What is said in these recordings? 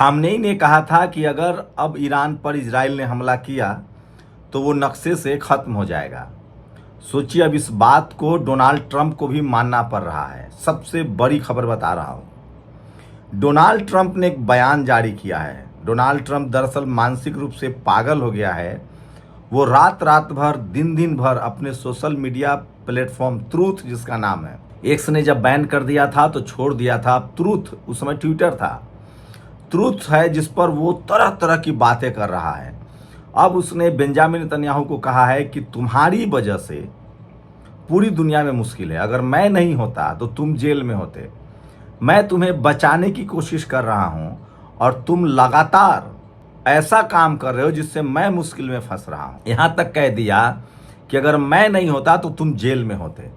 Khamenei ने कहा था कि अगर अब ईरान पर इजराइल ने हमला किया तो वो नक्शे से खत्म हो जाएगा। सोचिए, अब इस बात को डोनाल्ड ट्रंप को भी मानना पड़ रहा है। सबसे बड़ी खबर बता रहा हूं, डोनाल्ड ट्रंप ने एक बयान जारी किया है। डोनाल्ड ट्रंप दरअसल मानसिक रूप से पागल हो गया है। वो रात रात भर दिन दिन भर अपने सोशल मीडिया प्लेटफॉर्म ट्रूथ, जिसका नाम है, एक्स ने जब बैन कर दिया था तो छोड़ दिया था। ट्रूथ उस समय ट्विटर था, ट्रूथ है जिस पर वो तरह तरह की बातें कर रहा है। अब उसने बेंजामिन नेतन्याहू को कहा है कि तुम्हारी वजह से पूरी दुनिया में मुश्किल है। अगर मैं नहीं होता तो तुम जेल में होते। मैं तुम्हें बचाने की कोशिश कर रहा हूं और तुम लगातार ऐसा काम कर रहे हो जिससे मैं मुश्किल में फंस रहा हूं। यहां तक कह दिया कि अगर मैं नहीं होता तो तुम जेल में होते।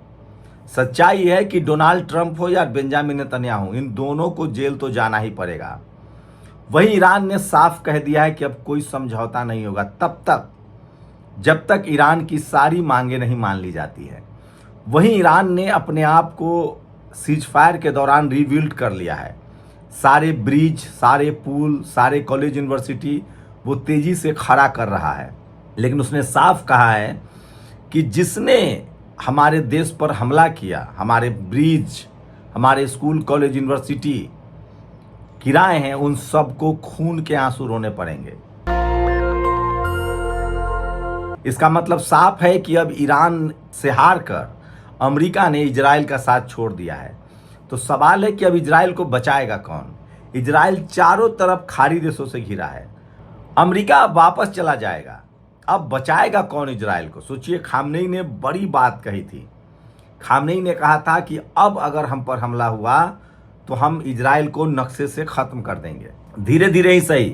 सच्चाई है कि डोनाल्ड ट्रंप हो या बेंजामिन नेतन्याहू, इन दोनों को जेल तो जाना ही पड़ेगा। वहीं ईरान ने साफ कह दिया है कि अब कोई समझौता नहीं होगा तब तक जब तक ईरान की सारी मांगे नहीं मान ली जाती है। वहीं ईरान ने अपने आप को सीज फायर के दौरान रिबिल्ड कर लिया है। सारे ब्रिज, सारे पुल, सारे कॉलेज, यूनिवर्सिटी वो तेजी से खड़ा कर रहा है। लेकिन उसने साफ कहा है कि जिसने हमारे देश पर हमला किया, हमारे ब्रिज, हमारे स्कूल, कॉलेज, यूनिवर्सिटी गिराए हैं, उन सबको खून के आंसू रोने पड़ेंगे। इसका मतलब साफ है कि अब ईरान से हारकर अमेरिका ने इजराइल का साथ छोड़ दिया है। तो सवाल है कि अब इजराइल को बचाएगा कौन? इजराइल चारों तरफ खाड़ी देशों से घिरा है। अमेरिका अब वापस चला जाएगा, अब बचाएगा कौन इजराइल को? सोचिए, खामनेई ने बड़ी बात कही थी। खामनेई ने कहा था कि अब अगर हम पर हमला हुआ तो हम इजराइल को नक्शे से खत्म कर देंगे। धीरे धीरे ही सही,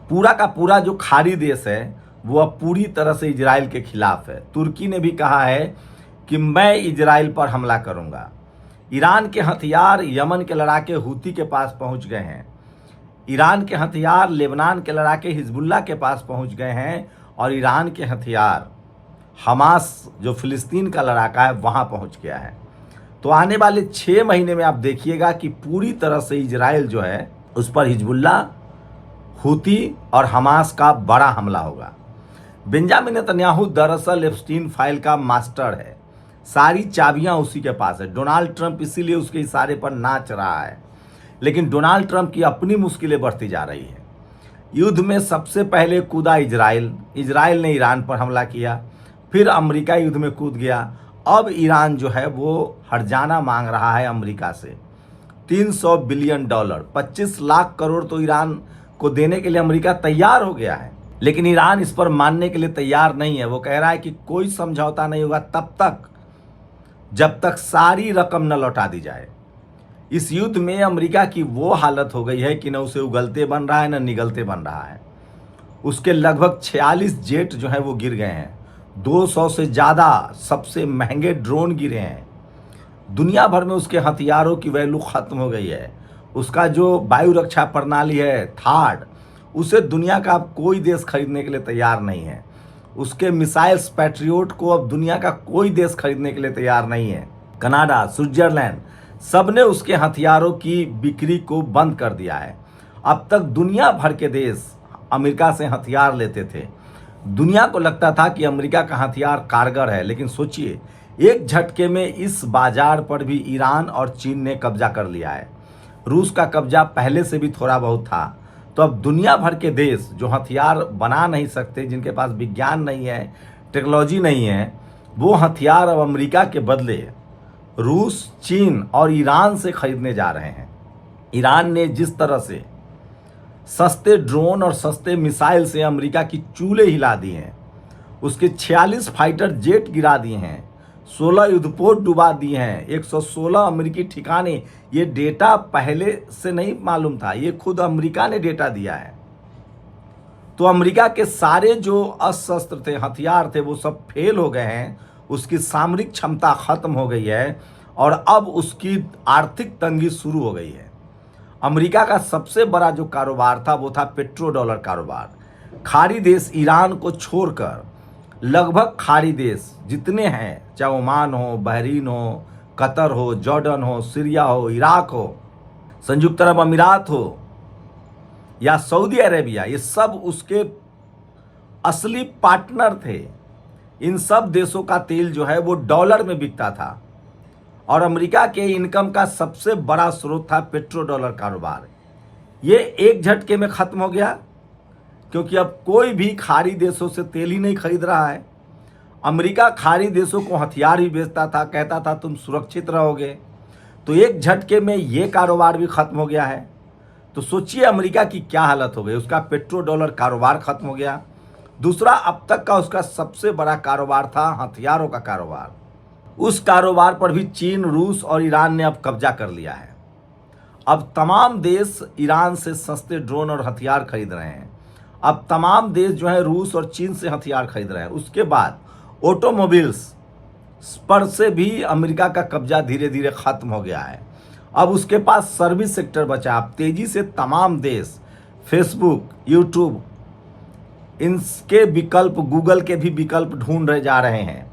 पूरा का पूरा जो खाड़ी देश है वो अब पूरी तरह से इजराइल के खिलाफ है। तुर्की ने भी कहा है कि मैं इजराइल पर हमला करूंगा। ईरान के हथियार यमन के लड़ाके हूती के पास पहुंच गए हैं। ईरान के हथियार लेबनान के लड़ाके हिजबुल्लाह के पास पहुंच गए हैं और ईरान के हथियार हमास, जो फिलिस्तीन का लड़ाका है, वहां पहुंच गया है। तो आने वाले 6 महीने में आप देखिएगा कि पूरी तरह से इजराइल जो है उस पर हिजबुल्लाह, हूती और हमास का बड़ा हमला होगा। बेंजामिन नेतन्याहू दरअसल एप्स्टीन फाइल का मास्टर है। सारी चाबियां उसी के पास है। डोनाल्ड ट्रंप इसीलिए उसके इशारे पर नाच रहा है। लेकिन डोनाल्ड ट्रंप की अपनी मुश्किलें बढ़ती जा रही है। युद्ध में सबसे पहले कूदा इजराइल। इजराइल ने ईरान पर हमला किया, फिर अमेरिका युद्ध में कूद गया। अब ईरान जो है वो हर्जाना मांग रहा है अमेरिका से। $300 बिलियन, 25 लाख करोड़ तो ईरान को देने के लिए अमेरिका तैयार हो गया है। लेकिन ईरान इस पर मानने के लिए तैयार नहीं है। वो कह रहा है कि कोई समझौता नहीं होगा तब तक जब तक सारी रकम न लौटा दी जाए। इस युद्ध में अमेरिका की वो हालत हो गई है कि न उसे उगलते बन रहा है न निगलते बन रहा है। उसके लगभग 46 जेट जो है वो गिर गए हैं। 200 से ज़्यादा सबसे महंगे ड्रोन गिरे हैं। दुनिया भर में उसके हथियारों की वैल्यू ख़त्म हो गई है। उसका जो वायु रक्षा प्रणाली है थाड, उसे दुनिया का अब कोई देश खरीदने के लिए तैयार नहीं है। उसके मिसाइल्स पैट्रियोट को अब दुनिया का कोई देश खरीदने के लिए तैयार नहीं है। कनाडा, स्विट्जरलैंड, सब ने उसके हथियारों की बिक्री को बंद कर दिया है। अब तक दुनिया भर के देश अमेरिका से हथियार लेते थे। दुनिया को लगता था कि अमेरिका का हथियार कारगर है। लेकिन सोचिए, एक झटके में इस बाजार पर भी ईरान और चीन ने कब्जा कर लिया है। रूस का कब्जा पहले से भी थोड़ा बहुत था। तो अब दुनिया भर के देश जो हथियार बना नहीं सकते, जिनके पास विज्ञान नहीं है, टेक्नोलॉजी नहीं है, वो हथियार अब अमेरिका के बदले रूस, चीन और ईरान से खरीदने जा रहे हैं। ईरान ने जिस तरह से सस्ते ड्रोन और सस्ते मिसाइल से अमेरिका की चूल्हे हिला दी हैं, उसके 46 फाइटर जेट गिरा दिए हैं, 16 युद्धपोत डुबा दिए हैं, 116 अमेरिकी ठिकाने। ये डेटा पहले से नहीं मालूम था, ये खुद अमेरिका ने डेटा दिया है। तो अमेरिका के सारे जो अस्त्र थे, हथियार थे, वो सब फेल हो गए हैं। उसकी सामरिक क्षमता खत्म हो गई है और अब उसकी आर्थिक तंगी शुरू हो गई है। अमेरिका का सबसे बड़ा जो कारोबार था वो था पेट्रो डॉलर कारोबार। खाड़ी देश ईरान को छोड़कर लगभग खाड़ी देश जितने हैं, चाहे ओमान हो, बहरीन हो, कतर हो, जॉर्डन हो, सीरिया हो, इराक हो, संयुक्त अरब अमीरात हो, या सऊदी अरेबिया, ये सब उसके असली पार्टनर थे। इन सब देशों का तेल जो है वो डॉलर में बिकता था और अमेरिका के इनकम का सबसे बड़ा स्रोत था पेट्रो डॉलर कारोबार। ये एक झटके में खत्म हो गया क्योंकि अब कोई भी खाड़ी देशों से तेल ही नहीं खरीद रहा है। अमेरिका खाड़ी देशों को हथियार भी बेचता था, कहता था तुम सुरक्षित रहोगे। तो एक झटके में ये कारोबार भी खत्म हो गया है। तो सोचिए अमेरिका की क्या हालत हो गई। उसका पेट्रो डॉलर कारोबार खत्म हो गया। दूसरा, अब तक का उसका सबसे बड़ा कारोबार था हथियारों का कारोबार। उस कारोबार पर भी चीन, रूस और ईरान ने अब कब्जा कर लिया है। अब तमाम देश ईरान से सस्ते ड्रोन और हथियार खरीद रहे हैं। अब तमाम देश जो है रूस और चीन से हथियार खरीद रहे हैं। उसके बाद ऑटोमोबाइल्स पर से भी अमेरिका का कब्जा धीरे धीरे खत्म हो गया है। अब उसके पास सर्विस सेक्टर बचा। अब तेजी से तमाम देश फेसबुक, यूट्यूब, इनके विकल्प, गूगल के भी विकल्प ढूंढ रहे जा रहे हैं।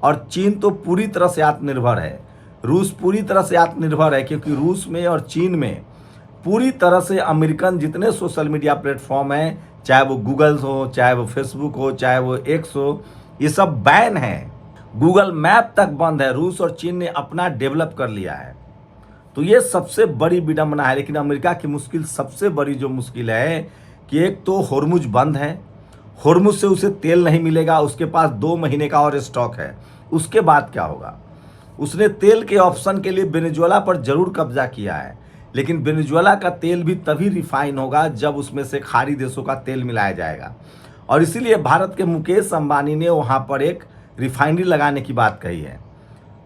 और चीन तो पूरी तरह से आत्मनिर्भर है। रूस पूरी तरह से आत्मनिर्भर है क्योंकि रूस में और चीन में पूरी तरह से अमेरिकन जितने सोशल मीडिया प्लेटफॉर्म हैं, चाहे वो गूगल हो, चाहे वो फेसबुक हो, चाहे वो एक्स हो, ये सब बैन है। गूगल मैप तक बंद है। रूस और चीन ने अपना डेवलप कर लिया है। तो ये सबसे बड़ी विडंबना है। लेकिन अमेरिका की मुश्किल, सबसे बड़ी जो मुश्किल है कि एक तो होर्मुज बंद है, होर्मुज से उसे तेल नहीं मिलेगा। उसके पास 2 महीने का और स्टॉक है। उसके बाद क्या होगा? उसने तेल के ऑप्शन के लिए वेनेजुएला पर जरूर कब्जा किया है, लेकिन वेनेजुएला का तेल भी तभी रिफाइन होगा जब उसमें से खाड़ी देशों का तेल मिलाया जाएगा। और इसीलिए भारत के मुकेश अंबानी ने वहां पर एक रिफाइनरी लगाने की बात कही है।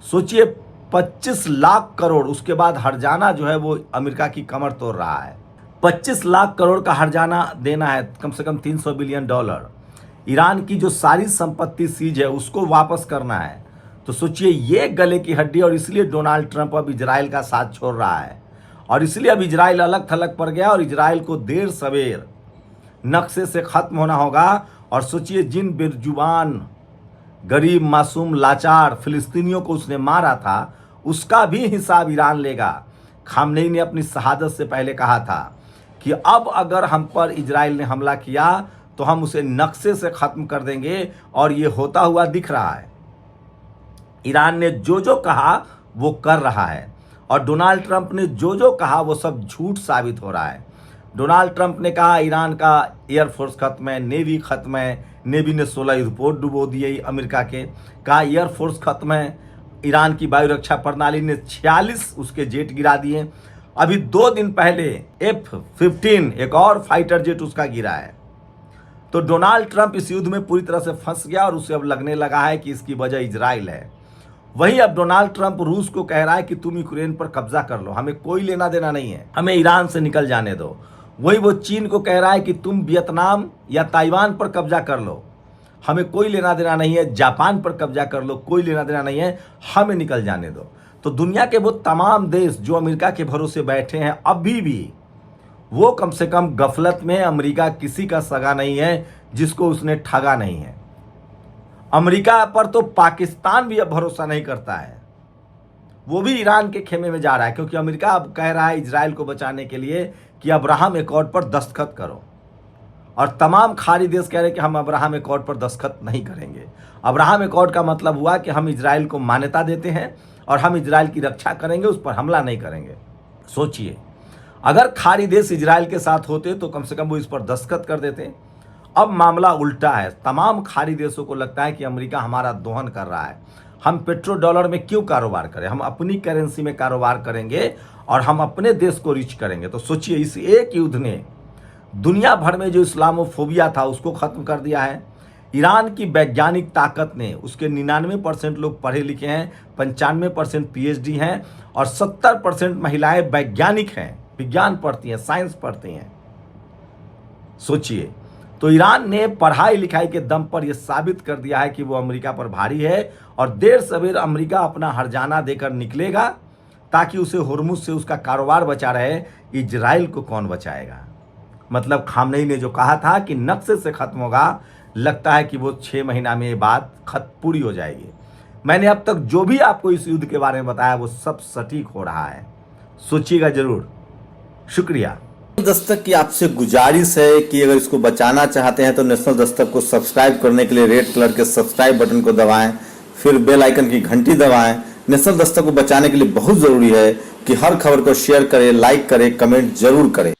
सोचिए 25 लाख करोड़, उसके बाद हर्जाना जो है वो अमेरिका की कमर तोड़ रहा है। 25 लाख करोड़ का हर्जाना देना है, कम से कम $300 बिलियन। ईरान की जो सारी संपत्ति सीज है उसको वापस करना है। तो सोचिए ये गले की हड्डी। और इसलिए डोनाल्ड ट्रंप अब इजराइल का साथ छोड़ रहा है और इसलिए अब इजराइल अलग थलग पड़ गया और इजराइल को देर सवेर नक्शे से खत्म होना होगा। और सोचिए जिन बेजुबान, गरीब, मासूम, लाचार फिलिस्तीनियों को उसने मारा था उसका भी हिसाब ईरान लेगा। खामनेई ने अपनी शहादत से पहले कहा था कि अब अगर हम पर इजराइल ने हमला किया तो हम उसे नक्शे से खत्म कर देंगे। और ये होता हुआ दिख रहा है। ईरान ने जो जो कहा वो कर रहा है और डोनाल्ड ट्रंप ने जो जो कहा वो सब झूठ साबित हो रहा है। डोनाल्ड ट्रंप ने कहा ईरान का एयरफोर्स खत्म है, नेवी खत्म है। नेवी ने 16 एयरपोर्ट डुबो दिए अमेरिका के। कहा एयरफोर्स खत्म है। ईरान की वायु रक्षा प्रणाली ने 46 उसके जेट गिरा दिए। अभी 2 दिन पहले F-15 एक और फाइटर जेट उसका गिरा है। तो डोनाल्ड ट्रंप इस युद्ध में पूरी तरह से फंस गया और उसे अब लगने लगा है कि इसकी वजह इजराइल है। वही अब डोनाल्ड ट्रंप रूस को कह रहा है कि तुम यूक्रेन पर कब्जा कर लो, हमें कोई लेना देना नहीं है, हमें ईरान से निकल जाने दो। वही वो चीन को कह रहा है कि तुम वियतनाम या ताइवान पर कब्जा कर लो, हमें कोई लेना देना नहीं है। जापान पर कब्जा कर लो, कोई लेना देना नहीं है, हमें निकल जाने दो। तो दुनिया के वो तमाम देश जो अमेरिका के भरोसे बैठे हैं अभी भी, वो कम से कम गफलत में। अमेरिका किसी का सगा नहीं है जिसको उसने ठगा नहीं है। अमेरिका पर तो पाकिस्तान भी अब भरोसा नहीं करता है। वो भी ईरान के खेमे में जा रहा है क्योंकि अमेरिका अब कह रहा है इजराइल को बचाने के लिए कि अब्राहम एकॉर्ड पर दस्तखत करो। और तमाम खाड़ी देश कह रहे हैं कि हम अब्राहम एकॉर्ड पर दस्तखत नहीं करेंगे। अब्राहम एकॉर्ड का मतलब हुआ कि हम इजराइल को मान्यता देते हैं और हम इजराइल की रक्षा करेंगे, उस पर हमला नहीं करेंगे। सोचिए अगर खाड़ी देश इजराइल के साथ होते तो कम से कम वो इस पर दस्तखत कर देते। अब मामला उल्टा है। तमाम खाड़ी देशों को लगता है कि अमेरिका हमारा दोहन कर रहा है, हम पेट्रो डॉलर में क्यों कारोबार करें, हम अपनी करेंसी में कारोबार करेंगे और हम अपने देश को रिच करेंगे। तो सोचिए इस एक युद्ध ने दुनिया भर में जो इस्लामोफोबिया था उसको खत्म कर दिया है। ईरान की वैज्ञानिक ताकत ने, उसके 99% लोग पढ़े लिखे हैं, 95% PhD हैं और 70% महिलाएं वैज्ञानिक हैं, विज्ञान पढ़ती हैं, साइंस पढ़ती हैं। सोचिए तो ईरान ने पढ़ाई लिखाई के दम पर यह साबित कर दिया है कि वो अमेरिका पर भारी है और देर सवेर अमेरिका अपना हर्जाना देकर निकलेगा ताकि उसे हुर्मुज से उसका कारोबार बचा रहे। इजराइल को कौन बचाएगा? मतलब खामनेई ने जो कहा था कि नक्शे से खत्म होगा, लगता है कि वो 6 महीना में ये बात पूरी हो जाएगी। मैंने अब तक जो भी आपको इस युद्ध के बारे में बताया वो सब सटीक हो रहा है। सोचिएगा जरूर। शुक्रिया। दस्तक की आपसे गुजारिश है कि अगर इसको बचाना चाहते हैं तो नेशनल दस्तक को सब्सक्राइब करने के लिए रेड कलर के सब्सक्राइब बटन को दबाएं, फिर बेल आइकन की घंटी दबाएं। नेशनल दस्तक को बचाने के लिए बहुत जरूरी है कि हर खबर को शेयर करें, लाइक करें, कमेंट जरूर करें।